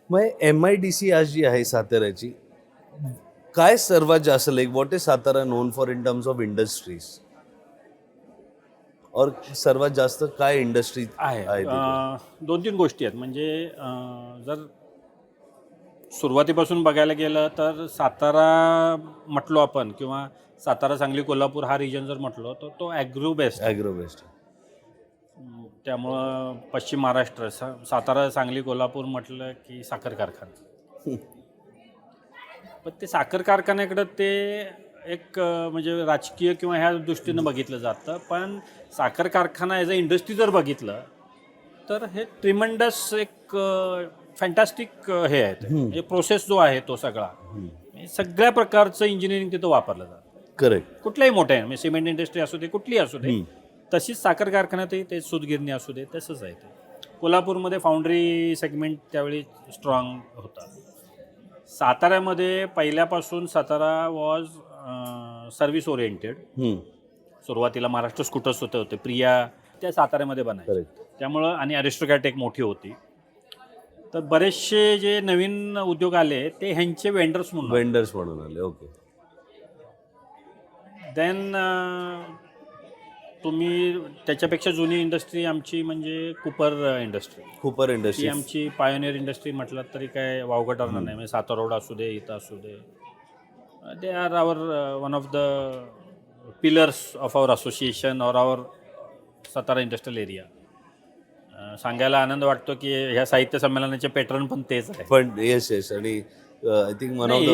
मग MIDC आज जी आहे साताऱ्याची, काय सर्वात जास्त like what is Satara non for in terms of industries, और सर्वात जास्त काय इंडस्ट्री आहे आहे तिथे? 2-3 गोष्टी आहेत. म्हणजे जर सुरुवातीपासून बघायला गेलं तर सातारा म्हटलो आपण किंवा सातारा, सांगली, कोल्हापूर हा रिजन जर म्हटलो तर तो ॲग्रो बेस्ड. Agro best. त्यामुळं पश्चिम महाराष्ट्र, सातारा, सांगली, कोल्हापूर म्हटलं की साखर कारखाना. पण ते साखर कारखान्याकडं ते एक म्हणजे राजकीय किंवा ह्या दृष्टीनं बघितलं जातं. पण साखर कारखाना ॲज अ इंडस्ट्री जर बघितलं तर हे ट्रिमंडस एक फॅन्टॅस्टिक हे आहे. म्हणजे प्रोसेस जो आहे तो सगळा सगळ्या प्रकारचं इंजिनिअरिंग तिथं वापरलं जातं. करेक्ट. कुठल्याही मोठ्या आहे, म्हणजे सिमेंट इंडस्ट्री असू दे, कुठलीही असू दे, तशीच साखर कारखान्यातही ते सूतगिरणी असू दे, तसंच आहे ते. कोल्हापूरमध्ये फाउंड्री सेगमेंट त्यावेळी स्ट्रॉंग होता. साताऱ्यामध्ये पहिल्यापासून सातारा वॉज सर्व्हिस ओरिएंटेड. सुरुवातीला महाराष्ट्र स्कूटर्स होते, प्रिया त्या साताऱ्यामध्ये बनायचे. त्यामुळं आणि अरिस्टोकॅट एक मोठी होती. तर बरेचसे जे नवीन उद्योग आले ते ह्यांचे वेंडर्स म्हणून आले. ओके. देन तुम्ही त्याच्यापेक्षा जुनी इंडस्ट्री आमची म्हणजे कुपर इंडस्ट्री. ती आमची पायोनियर इंडस्ट्री म्हटलं तरी काय वावगं ठरणार नाही. म्हणजे सातारा रोड असू दे, इथं असू दे, they are our one of the pillars of our association और आवर सातारा इंडस्ट्रियल एरिया. सांगायला आनंद वाटतो की ह्या साहित्य संमेलनाचे पॅटर्न पण तेच आहे. पण येस आणि I think one of the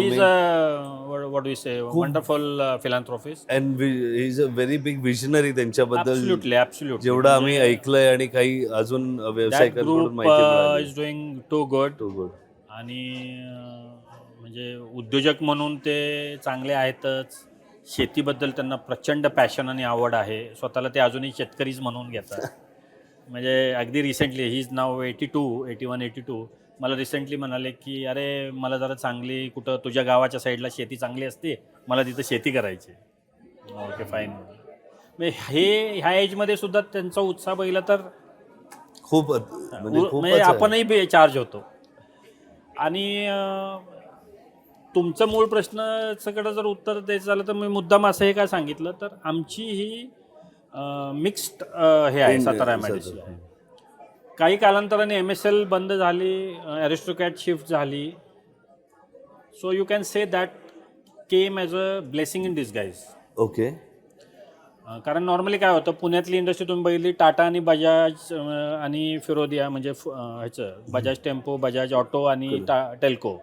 what we say wonderful philanthropist and he is a very big visionary. त्यांच्याबद्दल ॲब्सोल्युटली जेवढं आम्ही ऐकलंय आणि काही अजून व्यवसायिकांकडून माहिती मिळाली. Is doing too good. आणि म्हणजे उद्योजक म्हणून ते चांगले आहेतच. शेतीबद्दल त्यांना प्रचंड पॅशन आणि आवड आहे. स्वतःला ते अजूनही शेतकरीच म्हणून घेतात. म्हणजे अगदी रिसेंटली ही इज नाव 81-82 मला रिसेंटली म्हणाले की अरे मला जरा चांगली कुठं तुझ्या गावाच्या साईडला शेती चांगली असते, मला तिथं शेती करायची. Okay fine. म्हणजे ह्या एजमध्ये सुद्धा त्यांचा उत्साह बघितला तर खूप म्हणजे आपणही चार्ज होतो. आणि तुमचं मूळ प्रश्नाकडे जर उत्तर द्यायचं झालं तर मी मुद्दाम असं हे काय सांगितलं तर आमची ही मिक्स्ड हे आहे सातारा MIDC. काही कालांतराने MSL बंद झाली, अरिस्टोकॅट शिफ्ट झाली. So you can say that came as a blessing in disguise. Okay. कारण नॉर्मली काय होतं, पुण्यातली इंडस्ट्री तुम्ही बघितली, टाटा आणि बजाज आणि फिरोदिया म्हणजे ह्याचं बजाज टेम्पो, बजाज ऑटो आणि टेल्को,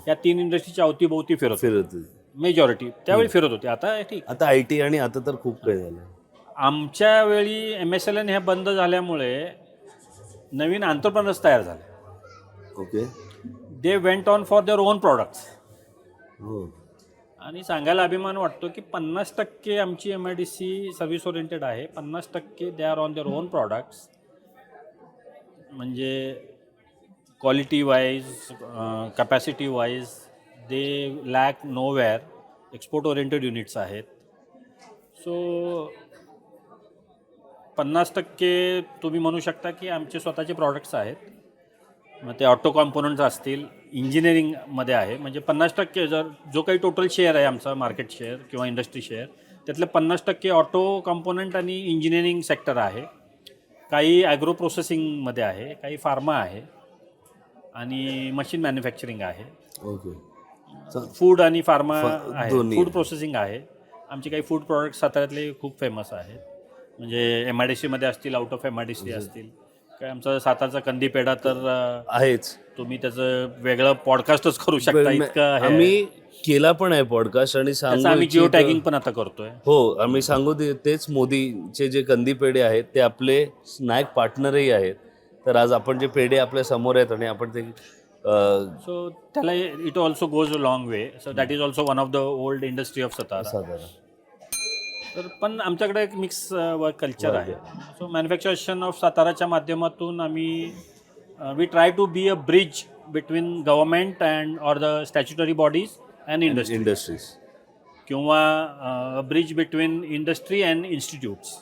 या 3 इंडस्ट्रीच्या अवतीभोवती फिरत मेजॉरिटी त्यावेळी फिरत होती. आता ठीक, आता IT आणि आता तर खूप काही झालं. आमच्या वेळी MSL ह्या बंद झाल्यामुळे नवीन एंटरप्रेन्योर्स तयार झाले. Okay. They went on for their own products. आणि सांगायला अभिमान वाटतो की 50% आमची MIDC सर्व्हिस ओरिएंटेड आहे. 50% they are on their own products. म्हणजे quality wise, capacity wise they lack nowhere. Export oriented units आहेत. सो 50% तुम्ही म्हणू शकता की आमचे स्वतःचे प्रॉडक्ट्स आहेत. मग ते ऑटो कॉम्पोनंट्स असतील, इंजिनिअरिंगमध्ये आहे. म्हणजे 50% जर जो काही टोटल शेअर आहे आमचा मार्केट शेअर किंवा इंडस्ट्री शेअर, त्यातले 50% ऑटो कॉम्पोनंट आणि इंजिनिअरिंग सेक्टर आहे. काही ॲग्रो प्रोसेसिंगमध्ये आहे, काही फार्मा आहे आणि मशीन मॅन्युफॅक्चरिंग आहे. ओके. फूड आणि फार्मा आहे, फूड प्रोसेसिंग आहे. आमचे काही फूड प्रॉडक्ट साताऱ्यातले खूप फेमस आहेत. म्हणजे MIDCमध्ये असतील, आउट ऑफ MIDC असतील. काय आमचा सातारचा कंदी पेढा तर आहेच. तुम्ही त्याचं वेगळं पॉडकास्टच करू शकता. इतकं आम्ही केला पण आहे पॉडकास्ट आणि आम्ही जिओ टॅगिंग पण आता करतोय. हो, आम्ही सांगू तेच मोदीचे जे कंदी पेढे आहेत ते आपले स्नॅक पार्टनरही आहेत. तर आज आपण जे पेढे आपल्या समोर आहेत आणि आपण ते सो त्याला it also goes a long way. So that is also one of the old industry of Satara. तर पण आमच्याकडे एक मिक्स कल्चर आहे. सो मॅन्युफॅक्चरेशन ऑफ साताराच्या माध्यमातून आम्ही we try to be a bridge between government and or the statutory bodies and industries किंवा bridge between industry and institutes.